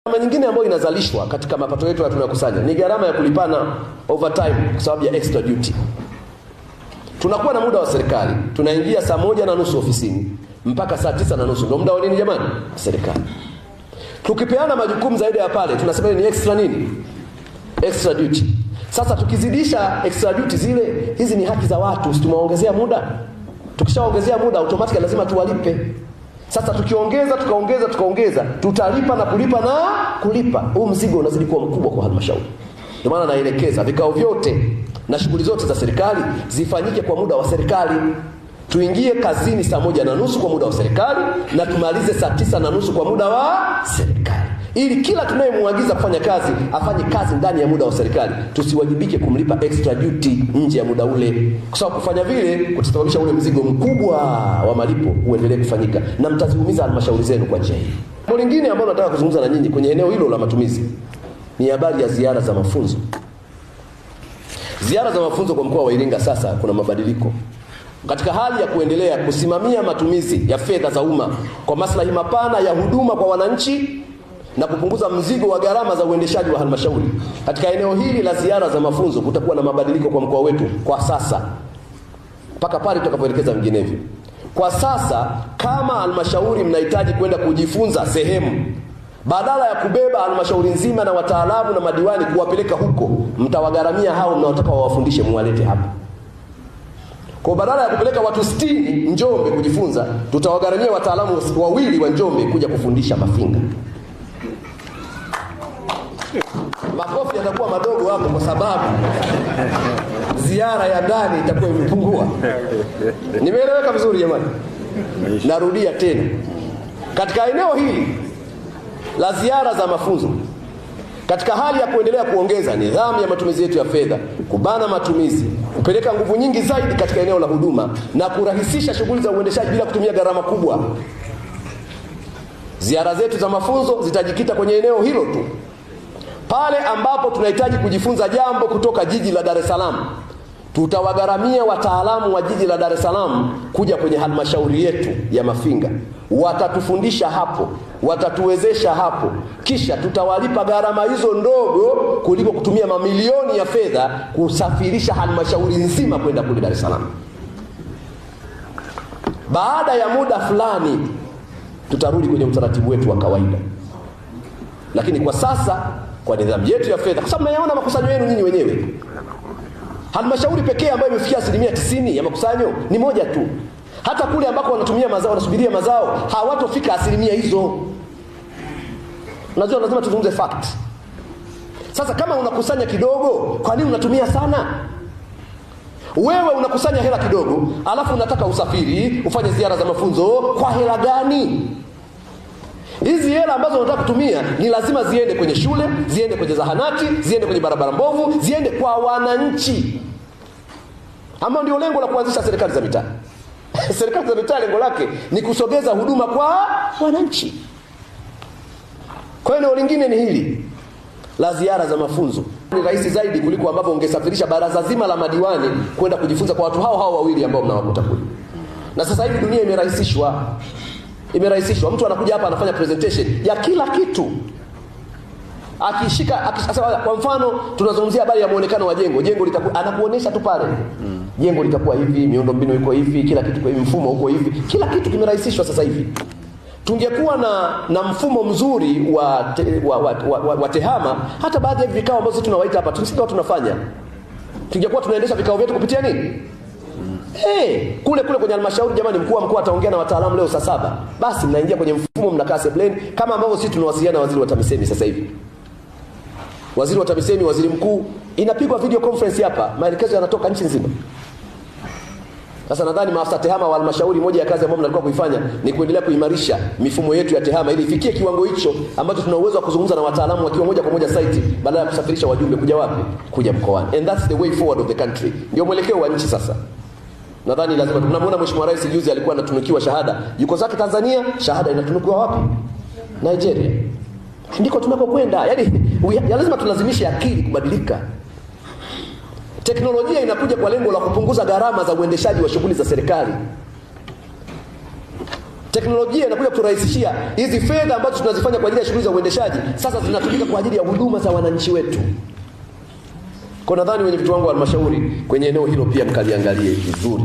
Gharama nyingine ambayo inazalishwa katika mapato yetu tunayokusanya ni gharama ya kulipana overtime kwa sababu ya extra duty. Tunakuwa na muda wa serikali, tunaingia saa 1:30 ofisini mpaka saa 9:30. Ndio muda wa nini jamani? Serikali. Tukipeana majukumu zaidi ya pale tunasema ni extra nini? Extra duty. Sasa tukizidisha extra duty zile, hizi ni haki za watu, tumeongezea muda. Tukishaongezea muda automatically lazima tuwalipe. Sasa tukaongeza, tutalipa na kulipa. Huu mzigo unazidi kuwa mkubwa kwa halmashauri. Ndio maana naelekeza vikao vyote na shughuli zote za serikali zifanyike kwa muda wa serikali. Tuingie kazini saa 1:30 kwa muda wa serikali na tumalize saa 9:30 kwa muda wa serikali. Ili kila tunayemwagiza kufanya kazi afanye kazi ndani ya muda wa serikali. Tusiwajibike kumlipa extra duty nje ya muda ule. Kwa sababu kufanya vile kutasababisha ule mzigo mkubwa wa malipo uendelee kufanyika na mtaziumiza halmashauri zenu kwa njia hii. Jambo lingine ambalo nataka kuzungumza na nyinyi kwenye eneo hilo la matumizi ni habari ya ziara za mafunzo. Ziara za mafunzo kwa mkoa wa Iringa sasa kuna mabadiliko. Katika hali ya kuendelea kusimamia matumizi ya fedha za umma kwa maslahi mapana ya huduma kwa wananchi na kupunguza mzigo wa gharama za uendeshaji wa halmashauri. Katika eneo hili la ziara za mafunzo kutakuwa na mabadiliko kwa mkoa wetu kwa sasa, mpaka pale tutakapoelekeza vinginevyo. Kwa sasa kama halmashauri mnahitaji kwenda kujifunza sehemu, badala ya kubeba halmashauri nzima na wataalamu na madiwani kuwapeleka huko, mtawagharamia hao mnaotaka wawafundishe muwalete hapa. Kwa badala ya kupeleka watu 60 Njombe kujifunza, tutawagharamia wataalamu 2 wa Njombe kuja kufundisha Mafinga. Makofi yatakuwa madogo hapo kwa sababu ziara ya ndani itakuwa imepungua. Nimeeleweka vizuri jamani? Narudia tena. Katika eneo hili la ziara za mafunzo, katika hali ya kuendelea kuongeza nidhamu ya matumizi yetu ya fedha, kubana matumizi, kupeleka nguvu nyingi zaidi katika eneo la huduma na kurahisisha shughuli za uendeshaji bila kutumia gharama kubwa, ziara zetu za mafunzo zitajikita kwenye eneo hilo tu. Pale ambapo tunahitaji kujifunza jambo kutoka jiji la Dar es Salaam, tutawagharamia wataalamu wa jiji la Dar es Salaam kuja kwenye halmashauri yetu ya Mafinga. Watatufundisha hapo, watatuwezesha hapo. Kisha tutawalipa gharama hizo ndogo kuliko kutumia mamilioni ya fedha kusafirisha halmashauri nzima kwenda kule Dar es Salaam. Baada ya muda fulani tutarudi kwenye utaratibu wetu wa kawaida. Lakini kwa sasa kwa nidhamu yetu ya fedha, kwa sababu mnayaona makusanyo yenu nyinyi wenyewe. Halmashauri pekee ambayo imefikia 90% ya makusanyo ni moja tu. Hata kule ambako wanatumia mazao, wanasubiria mazao, hawatofika 100% hizo. Unajua lazima tuzungumze fact. Sasa kama unakusanya kidogo, kwa nini unatumia sana? Wewe unakusanya hela kidogo, alafu unataka usafiri, ufanye ziara za mafunzo, kwa hela gani? Hizi hela ambazo unataka kutumia ni lazima ziende kwenye shule, ziende kwenye zahanati, ziende kwenye barabara mbovu, ziende kwa wananchi. Ama ndio lengo la kuanzisha serikali za mitaa. Serikali za mitaa lengo lake ni kusogeza huduma kwa wananchi. Kwa hiyo lingine ni hili la ziara za mafunzo. Ni rahisi zaidi kuliko ambavyo ungesafirisha baraza zima la madiwani kwenda kujifunza kwa watu hao 2 ambao mnawakuta kule. Na sasa hivi dunia imerahisishwa. Mtu anakuja hapa anafanya presentation ya kila kitu. Akishika kwa mfano tunazungumzia habari ya muonekano wa jengo. Jengo litakuwa anakuonesha tu pale. Jengo litakuwa hivi, miundombinu iko hivi, kila kitu kwa hivi, mfumo uko hivi. Kila kitu kimerahisishwa sasa hivi. Tungekuwa na mfumo mzuri wa tehama, hata baadhi ya vikao ambazo tunawaita hapa tusingekuwa tunafanya. Tungekuwa tunaendesha vikao vyetu kupitia nini? Kule kwenye halmashauri jamani, mkuu wa mkoa ataongea na wataalamu leo saa 7. Basi mnaingia kwenye mfumo, mnakaa sebleni kama ambavyo sisi tunawasiliana na waziri wa TAMISEMI sasa hivi. Waziri wa TAMISEMI, waziri mkuu, inapigwa video conference hapa, maelekezo yanatoka nchi nzima. Sasa nadhani maafisa tehama wa halmashauri, moja ya kazi ambayo mnalikuwa kuifanya ni kuendelea kuimarisha mifumo yetu ya tehama ili ifikie kiwango hicho ambacho tuna uwezo wa kuzungumza na wataalamu wakiwa moja kwa moja site badala ya kusafirisha wajumbe kuja wapi? Kuja mkoani. And that's the way forward of the country. Ndio mwelekeo wa nchi sasa. Nadhani lazima tunamwona Mheshimiwa Rais juzi alikuwa anatunukiwa shahada. Yuko zake Tanzania, shahada inatunukiwa wapi? Nigeria. Ndiko tunakokwenda. Yaani lazima tulazimishe akili kubadilika. Teknolojia inakuja kwa lengo la kupunguza gharama za uendeshaji wa shughuli za serikali. Teknolojia inakuja kuturahisishia hizi fedha ambazo tunazifanya kwa ajili ya shughuli za uendeshaji, sasa zinatumika kwa ajili ya huduma za wananchi wetu. Kwa nadhani wenye vitu wangu wa halmashauri kwenye eneo hilo pia mkaliangalie vizuri.